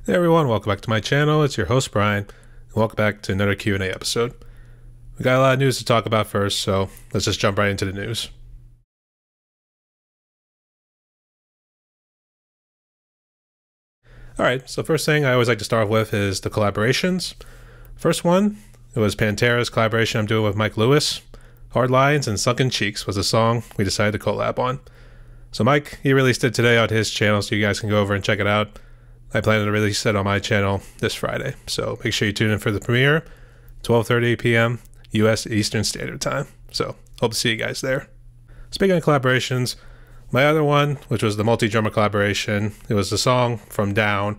Hey everyone, welcome back to my channel. It's your host Brian, and welcome back to another Q&A episode. We got a lot of news to talk about first, so let's just jump right into the news. Alright, so first thing I always like to start with is the collaborations. First one, it was Pantera's collaboration I'm doing with Mike Lewis. Hard Lines and Sunken Cheeks was the song we decided to collab on. So Mike, he released it today on his channel, so you guys can go over and check it out. I plan to release it on my channel this Friday, so make sure you tune in for the premiere, 12:30 p.m. U.S. Eastern Standard Time. So hope to see you guys there. Speaking of collaborations, my other one, which was the multi-drummer collaboration, it was the song from Down.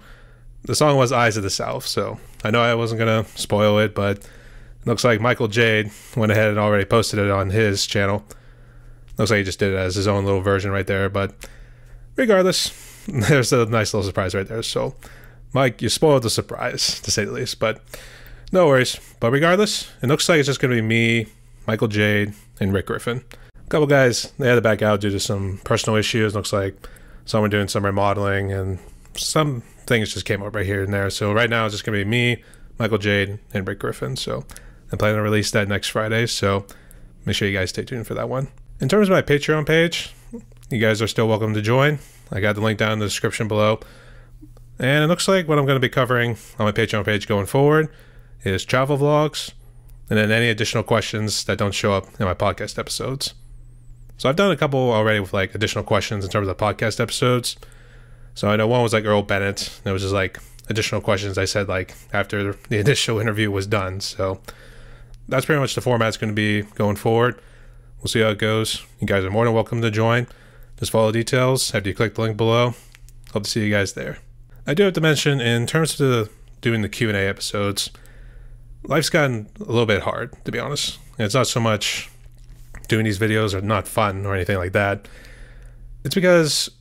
The song was Eyes of the South, so I know I wasn't going to spoil it, but it looks like Michael Jade went ahead and already posted it on his channel. Looks like he just did it as his own little version right there, but regardless, there's a nice little surprise right there. So, Mike, you spoiled the surprise, to say the least, but no worries. But regardless, it looks like it's just going to be me, Michael Jade, and Rick Griffin. A couple guys, they had to back out due to some personal issues. Looks like someone doing some remodeling, and some things just came up right here and there. So right now, it's just going to be me, Michael Jade, and Rick Griffin. So I'm planning to release that next Friday, so make sure you guys stay tuned for that one. In terms of my Patreon page, you guys are still welcome to join. I got the link down in the description below. And it looks like what I'm going to be covering on my Patreon page going forward is travel vlogs, and then any additional questions that don't show up in my podcast episodes. So I've done a couple already with like additional questions in terms of podcast episodes. So I know one was like Earl Bennett, and it was just like additional questions I said like after the initial interview was done. So that's pretty much the format it's going to be going forward. We'll see how it goes. You guys are more than welcome to join. Just follow the details after you click the link below. Hope to see you guys there. I do have to mention, in terms of doing the Q&A episodes, life's gotten a little bit hard, to be honest. And it's not so much doing these videos are not fun or anything like that. It's because,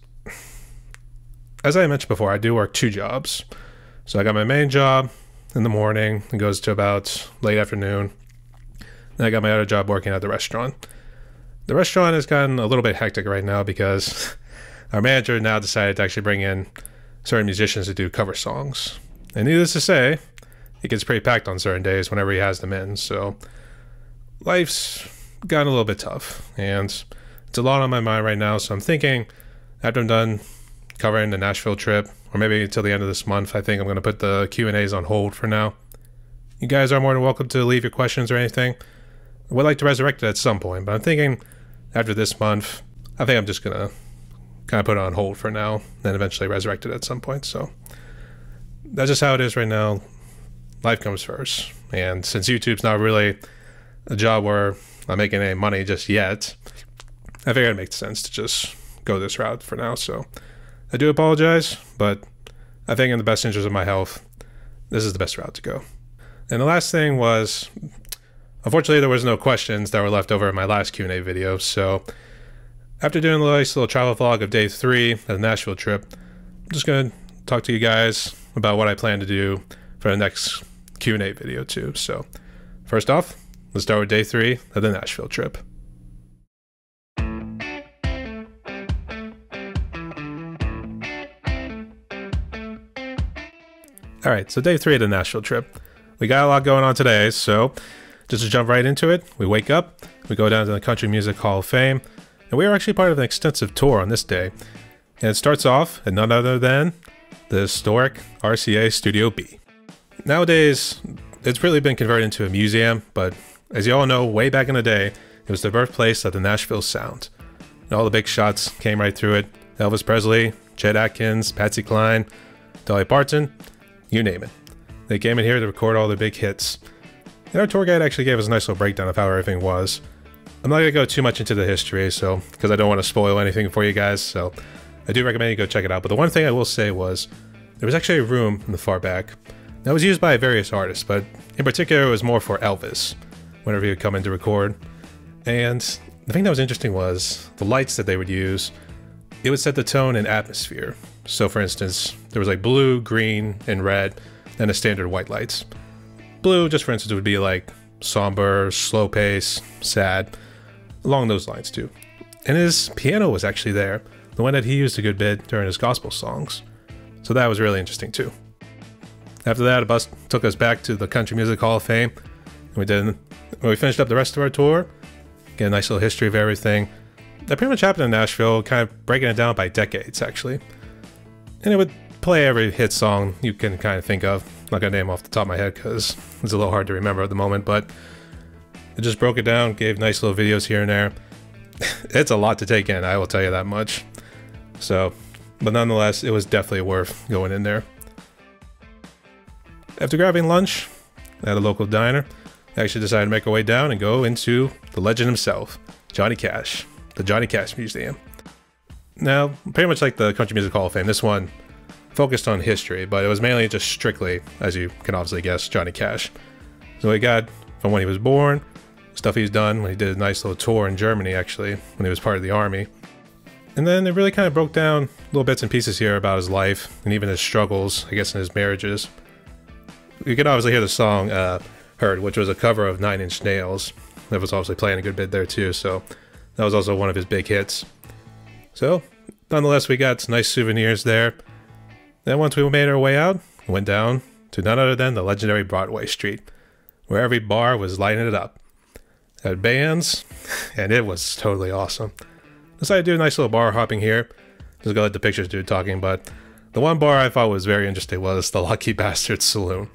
as I mentioned before, I do work 2 jobs. So I got my main job in the morning. It goes to about late afternoon. Then I got my other job working at the restaurant. The restaurant has gotten a little bit hectic right now because our manager now decided to actually bring in certain musicians to do cover songs. And needless to say, it gets pretty packed on certain days whenever he has them in. So life's gotten a little bit tough, and it's a lot on my mind right now. So I'm thinking, after I'm done covering the Nashville trip, or maybe until the end of this month, I think I'm going to put the Q&As on hold for now. You guys are more than welcome to leave your questions or anything. I would like to resurrect it at some point, but I'm thinking after this month, I think I'm just going to kind of put it on hold for now, then eventually resurrect it at some point. So that's just how it is right now. Life comes first. And since YouTube's not really a job where I'm making any money just yet, I figured it makes sense to just go this route for now. So I do apologize, but I think in the best interest of my health, this is the best route to go. And the last thing was, unfortunately, there was no questions that were left over in my last Q&A video, so after doing a nice little travel vlog of day 3 of the Nashville trip, I'm just going to talk to you guys about what I plan to do for the next Q&A video too. So first off, let's start with day 3 of the Nashville trip. Alright, so day 3 of the Nashville trip. We got a lot going on today, so just to jump right into it, we wake up, we go down to the Country Music Hall of Fame, and we are actually part of an extensive tour on this day. And it starts off at none other than the historic RCA Studio B. Nowadays, it's really been converted into a museum, but as you all know, way back in the day, it was the birthplace of the Nashville sound. And all the big shots came right through it. Elvis Presley, Chet Atkins, Patsy Cline, Dolly Parton, you name it. They came in here to record all the big hits. And our tour guide actually gave us a nice little breakdown of how everything was. I'm not going to go too much into the history, because I don't want to spoil anything for you guys, so I do recommend you go check it out. But the one thing I will say was, there was actually a room in the far back that was used by various artists, but in particular it was more for Elvis, whenever he would come in to record. And the thing that was interesting was, the lights that they would use, it would set the tone and atmosphere. So for instance, there was like blue, green, and red, and the standard white lights. Blue, just for instance, would be like somber, slow pace, sad, along those lines too. And his piano was actually there, the one that he used a good bit during his gospel songs. So that was really interesting too. After that, a bus took us back to the Country Music Hall of Fame. And we finished up the rest of our tour. Get a nice little history of everything that pretty much happened in Nashville, kind of breaking it down by decades, actually. And it would play every hit song you can kind of think of. I'm not gonna name off the top of my head because it's a little hard to remember at the moment, but it just broke it down, gave nice little videos here and there. It's a lot to take in, I will tell you that much. So, but nonetheless, it was definitely worth going in there. After grabbing lunch at a local diner, I actually decided to make our way down and go into the legend himself, Johnny Cash, the Johnny Cash Museum. Now, pretty much like the Country Music Hall of Fame, this one focused on history, but it was mainly just strictly, as you can obviously guess, Johnny Cash. So we got from when he was born, stuff he's done when he did a nice little tour in Germany, actually, when he was part of the army. And then it really kind of broke down little bits and pieces here about his life, and even his struggles, I guess, in his marriages. You could obviously hear the song Heard, which was a cover of 9 Inch Nails. That was obviously playing a good bit there too, so that was also one of his big hits. So, nonetheless, we got some nice souvenirs there. Then once we made our way out, we went down to none other than the legendary Broadway Street, where every bar was lighting it up. Had bands, and it was totally awesome. Decided to do a nice little bar hopping here. Just gonna let the pictures do talking, but the one bar I thought was very interesting was the Lucky Bastard Saloon.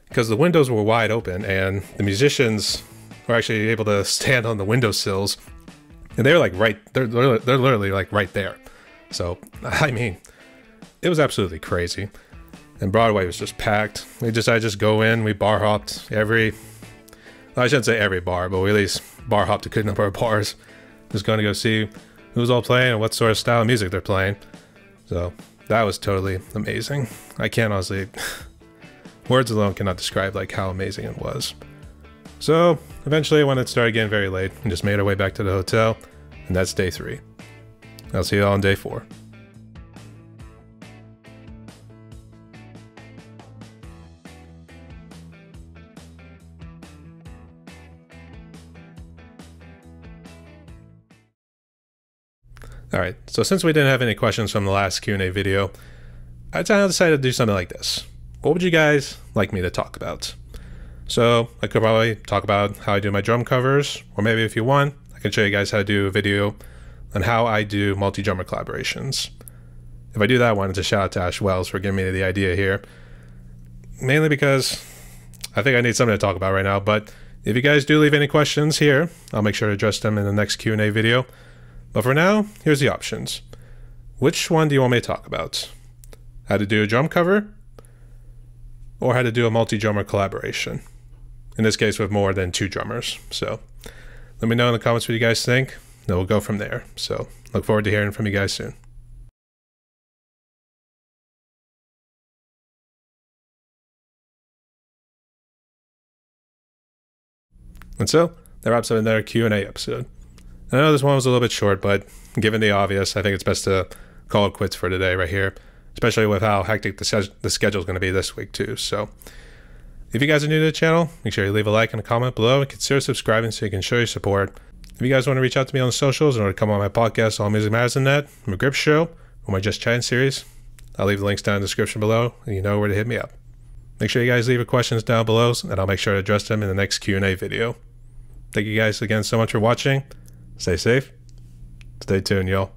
Because the windows were wide open, and the musicians were actually able to stand on the windowsills. And they were like they're literally like right there. So, I mean, it was absolutely crazy. And Broadway was just packed. We decided to just go in, we bar hopped I shouldn't say every bar, but we at least bar hopped a good number of bars. Just going to go see who's all playing and what sort of style of music they're playing. So, that was totally amazing. I can't honestly... words alone cannot describe like how amazing it was. So, eventually when it started getting very late, we just made our way back to the hotel, and that's day 3. I'll see you all on day 4. Alright, so since we didn't have any questions from the last Q&A video, I decided to do something like this. What would you guys like me to talk about? So I could probably talk about how I do my drum covers, or maybe if you want, I can show you guys how to do a video on how I do multi-drummer collaborations. If I do that one, it's a shout out to Ash Wells for giving me the idea here. Mainly because I think I need something to talk about right now, but if you guys do leave any questions here, I'll make sure to address them in the next Q&A video. But for now, here's the options. Which one do you want me to talk about? How to do a drum cover? Or how to do a multi-drummer collaboration. In this case with more than 2 drummers. So let me know in the comments what you guys think, and we'll go from there. So look forward to hearing from you guys soon. And so that wraps up another Q&A episode. I know this one was a little bit short, but given the obvious, I think it's best to call it quits for today right here. Especially with how hectic the schedule is going to be this week too. So if you guys are new to the channel, make sure you leave a like and a comment below and consider subscribing so you can show your support. If you guys want to reach out to me on the socials in order to come on my podcast, All Music Matters and That, my Grip Show, or my Just Chatting series, I'll leave the links down in the description below and you know where to hit me up. Make sure you guys leave your questions down below and I'll make sure to address them in the next Q&A video. Thank you guys again so much for watching. Stay safe. Stay tuned, y'all.